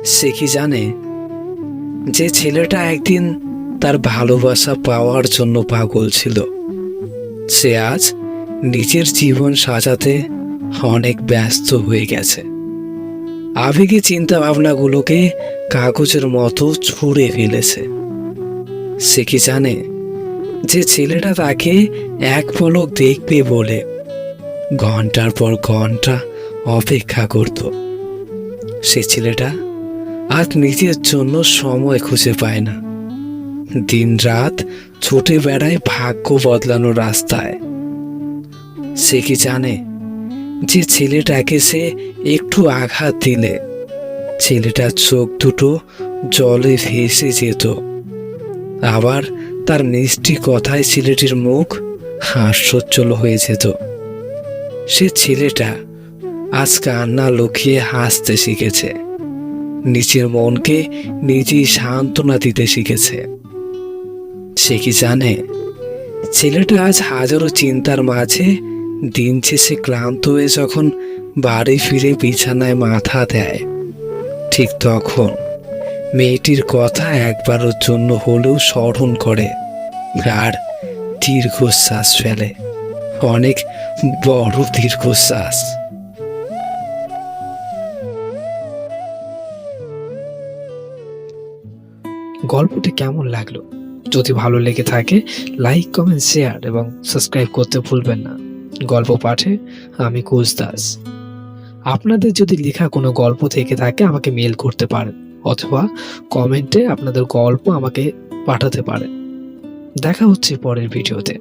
সে কি জানে যে ছেলেটা একদিন তার ভালোবাসা পাওয়ার জন্য পাগল ছিল, সে আজ নিজের জীবন সাজাতে অনেক ব্যস্ত হয়ে গেছে। আবেগী চিন্তা ভাবনাগুলোকে কাগজের মতো ছুঁড়ে ফেলেছে। সে কি জানে যে ছেলেটা তাকে এক পলক দেখবে বলে ঘন্টার পর ঘন্টা অপেক্ষা করত। সে ছেলেটা আজ নিজের জন্য সময় খুঁজে পায় না, দিন রাত ছুটে বেড়ায় ভাগ্য বদলানোর রাস্তায়। সে কি জানে যে ছেলেটাকে সে একটু আঘাত দিলে ছেলেটার চোখ দুটো জলে ভেসে যেত, আবার তার মিষ্টি কথায় ছেলেটির মুখ হাস্যোজ্জ্বল হয়ে যেত। সে ছেলেটা আজ কান্না লুকিয়ে হাসতে শিখেছে, নিজের মনকে নিজেই সান্ত্বনা দিতে শিখেছে। সে কি জানে ছেলেটা আজ হাজারো চিন্তার মাঝে দিন শেষে ক্লান্ত হয়ে যখন বাড়ি ফিরে বিছানায় মাথা দেয়, ঠিক তখন মেয়েটির কথা একবারের জন্য হলেও স্মরণ করে আর দীর্ঘশ্বাস ফেলে, অনেক বড় দীর্ঘশ্বাস। গল্পটি কেমন লাগলো? যদি ভালো লেগে থাকে লাইক, কমেন্ট, শেয়ার এবং সাবস্ক্রাইব করতে ভুলবেন না। গল্প পাঠে আমি কোচ দাস। আপনাদের যদি লেখা কোনো গল্প থেকে থাকে আমাকে মেল করতে পারেন অথবা কমেন্টে আপনাদের গল্প আমাকে পাঠাতে পারেন। দেখা হচ্ছে পরের ভিডিওতে।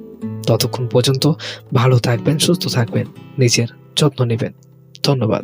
ততক্ষণ পর্যন্ত ভালো থাকবেন, সুস্থ থাকবেন, নিজের যত্ন নেবেন। ধন্যবাদ।